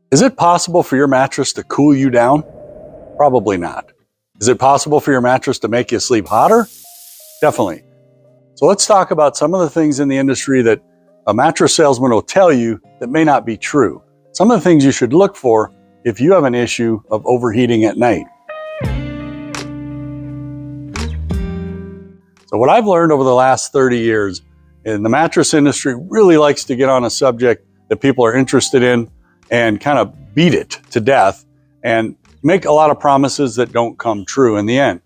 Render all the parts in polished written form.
Is it possible for your mattress to cool you down? Probably not. Is it possible for your mattress to make you sleep hotter? Definitely. So let's talk about some of the things in the industry that a mattress salesman will tell you that may not be true. Some of the things you should look for if you have an issue of overheating at night. So what I've learned over the last 30 years in the mattress industry really likes to get on a subject that people are interested in and kind of beat it to death and make a lot of promises that don't come true in the end.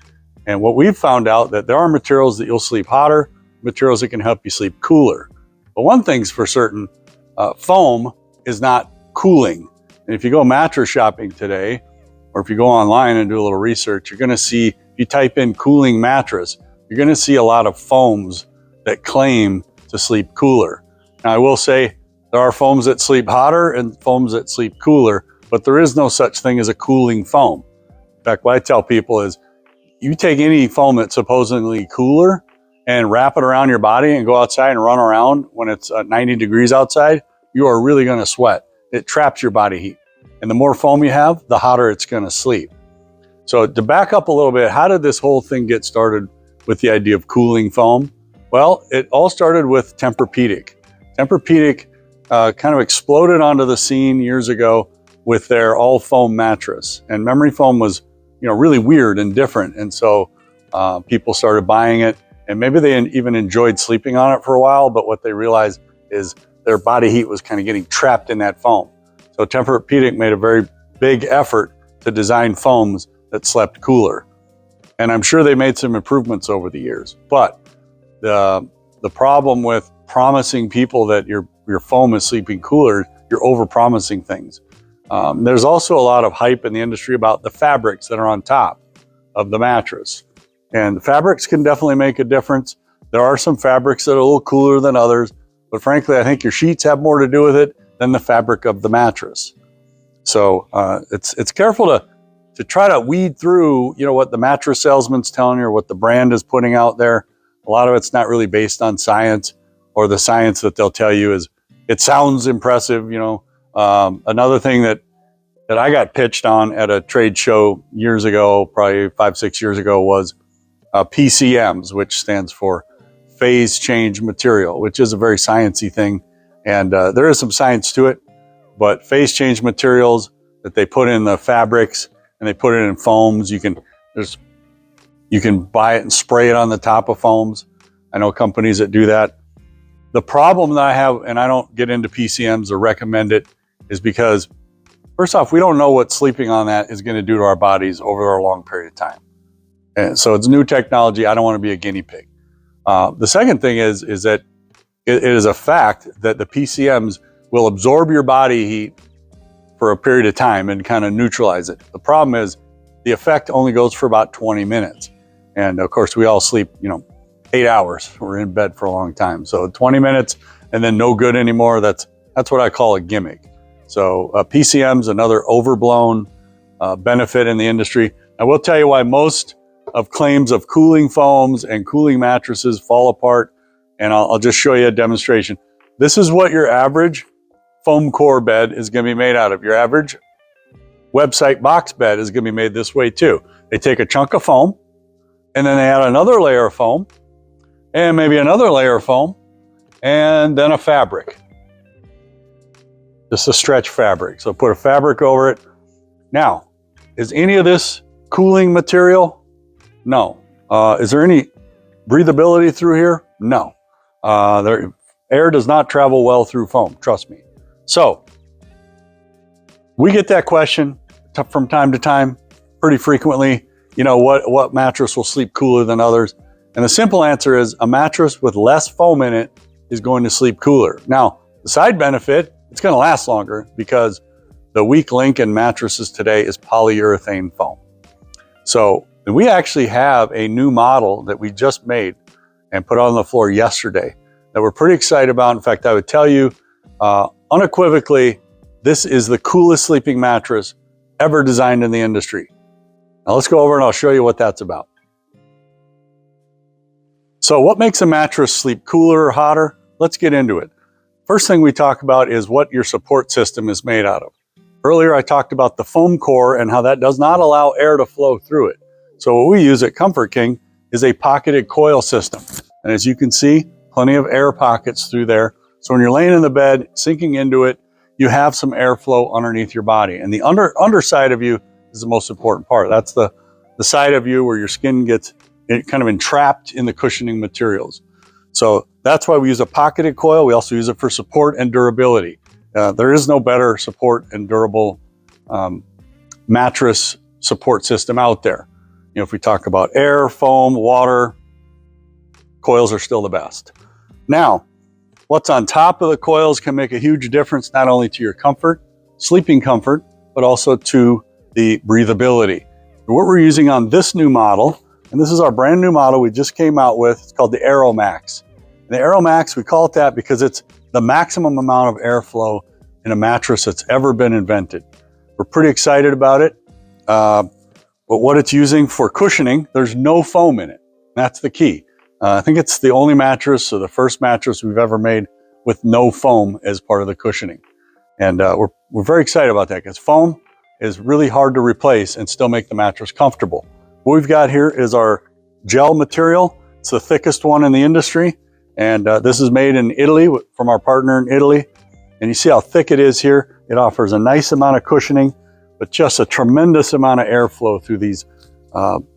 And what we've found out that there are materials that you'll sleep hotter, materials that can help you sleep cooler. But one thing's for certain, foam is not cooling. And if you go mattress shopping today, or if you go online and do a little research, you're gonna see, if you type in cooling mattress, you're gonna see a lot of foams that claim to sleep cooler. Now I will say, there are foams that sleep hotter and foams that sleep cooler, but there is no such thing as a cooling foam. In fact, what I tell people is, you take any foam that's supposedly cooler and wrap it around your body and go outside and run around when it's 90 degrees outside, you are really gonna sweat. It traps your body heat. And the more foam you have, the hotter it's gonna sleep. So to back up a little bit, how did this whole thing get started with the idea of cooling foam? Well, it all started with Tempur-Pedic. Tempur-Pedic kind of exploded onto the scene years ago with their all foam mattress. And memory foam was, really weird and different. And so people started buying it, and maybe they even enjoyed sleeping on it for a while, but what they realized is their body heat was kind of getting trapped in that foam. So Tempur-Pedic made a very big effort to design foams that slept cooler. And I'm sure they made some improvements over the years. But the problem with promising people that your foam is sleeping cooler, you're over-promising things. There's also a lot of hype in the industry about the fabrics that are on top of the mattress. And the fabrics can definitely make a difference. There are some fabrics that are a little cooler than others, but frankly, I think your sheets have more to do with it than the fabric of the mattress. So it's careful to try to weed through, what the mattress salesman's telling you or what the brand is putting out there. A lot of it's not really based on science, or the science that they'll tell you is, it sounds impressive. Another thing that I got pitched on at a trade show years ago, probably 5-6 years ago, was PCMs, which stands for phase change material, which is a very sciencey thing. And there is some science to it, but phase change materials that they put in the fabrics and they put it in foams, you can buy it and spray it on the top of foams. I know companies that do that. The problem that I have, and I don't get into PCMs or recommend it, is because first off, we don't know what sleeping on that is going to do to our bodies over a long period of time. And so it's new technology. I don't want to be a guinea pig. The second thing is that it is a fact that the PCMs will absorb your body heat for a period of time and kind of neutralize it. The problem is the effect only goes for about 20 minutes. And of course, we all sleep, 8 hours. We're in bed for a long time. So 20 minutes and then no good anymore. That's what I call a gimmick. So PCM's another overblown benefit in the industry. I will tell you why most of claims of cooling foams and cooling mattresses fall apart. And I'll just show you a demonstration. This is what your average foam core bed is going to be made out of. Your average website box bed is going to be made this way too. They take a chunk of foam, and then they add another layer of foam, and maybe another layer of foam, and then a fabric. Just a stretch fabric. So put a fabric over it. Now, is any of this cooling material? No. Is there any breathability through here? No. Air does not travel well through foam, trust me. So, we get that question from time to time, pretty frequently, what mattress will sleep cooler than others? And the simple answer is a mattress with less foam in it is going to sleep cooler. Now, the side benefit, it's going to last longer because the weak link in mattresses today is polyurethane foam. So we actually have a new model that we just made and put on the floor yesterday that we're pretty excited about. In fact, I would tell you unequivocally, this is the coolest sleeping mattress ever designed in the industry. Now let's go over and I'll show you what that's about. So what makes a mattress sleep cooler or hotter? Let's get into it. First thing we talk about is what your support system is made out of. Earlier, I talked about the foam core and how that does not allow air to flow through it. So what we use at Comfort King is a pocketed coil system. And as you can see, plenty of air pockets through there. So when you're laying in the bed, sinking into it, you have some airflow underneath your body. And the underside of you is the most important part. That's the side of you where your skin gets kind of entrapped in the cushioning materials. So that's why we use a pocketed coil. We also use it for support and durability. There is no better support and durable mattress support system out there. You know, if we talk about air, foam, water, coils are still the best. Now, what's on top of the coils can make a huge difference, not only to your comfort, sleeping comfort, but also to the breathability. What we're using on this new model, and this is our brand new model we just came out with, it's called the AeroMax. And the AeroMax, we call it that because it's the maximum amount of airflow in a mattress that's ever been invented. We're pretty excited about it. But what it's using for cushioning, there's no foam in it. That's the key. I think it's the only mattress or the first mattress we've ever made with no foam as part of the cushioning. And we're very excited about that because foam is really hard to replace and still make the mattress comfortable. What we've got here is our gel material. It's the thickest one in the industry. And this is made in Italy from our partner in Italy. And you see how thick it is here. It offers a nice amount of cushioning, but just a tremendous amount of airflow through these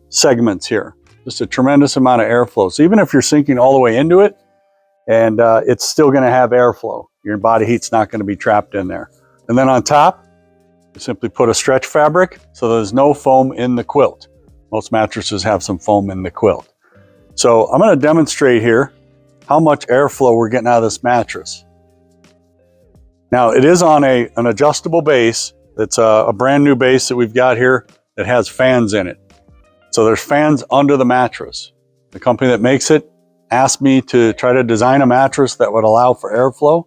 segments here. Just a tremendous amount of airflow. So even if you're sinking all the way into it, and it's still gonna have airflow. Your body heat's not gonna be trapped in there. And then on top, you simply put a stretch fabric so there's no foam in the quilt. Most mattresses have some foam in the quilt. So I'm gonna demonstrate here how much airflow we're getting out of this mattress. Now it is on an adjustable base. It's a brand new base that we've got here that has fans in it. So there's fans under the mattress. The company that makes it asked me to try to design a mattress that would allow for airflow.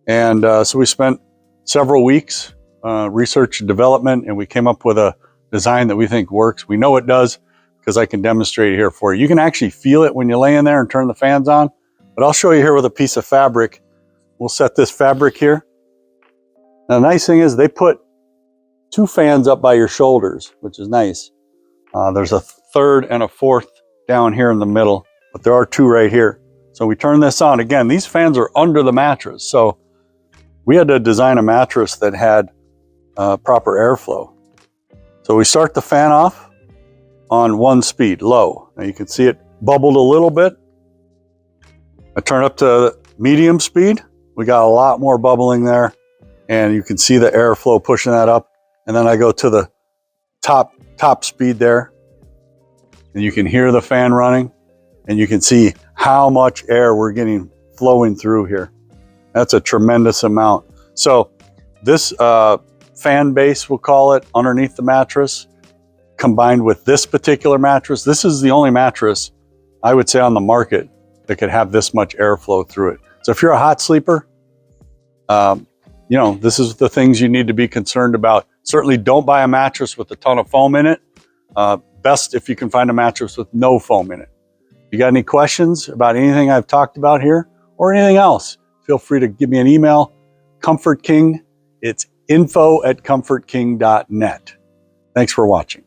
And so we spent several weeks research and development, and we came up with a design that we think works. We know it does because I can demonstrate it here for you. You can actually feel it when you lay in there and turn the fans on, but I'll show you here with a piece of fabric. We'll set this fabric here. Now, the nice thing is they put 2 fans up by your shoulders, which is nice. There's a third and a fourth down here in the middle, but there are 2 right here. So we turn this on. Again, these fans are under the mattress. So we had to design a mattress that had proper airflow. So we start the fan off on 1 speed, low. Now you can see it bubbled a little bit. I turn up to medium speed. We got a lot more bubbling there. And you can see the airflow pushing that up. And then I go to the top speed there. And you can hear the fan running. And you can see how much air we're getting flowing through here. That's a tremendous amount. So this fan base, we'll call it, underneath the mattress, combined with this particular mattress, this is the only mattress I would say on the market that could have this much airflow through it. So if you're a hot sleeper, you know, this is the things you need to be concerned about. Certainly don't buy a mattress with a ton of foam in it. Best if you can find a mattress with no foam in it. If you got any questions about anything I've talked about here or anything else, feel free to give me an email. Comfort King, it's info@comfortking.net. Thanks for watching.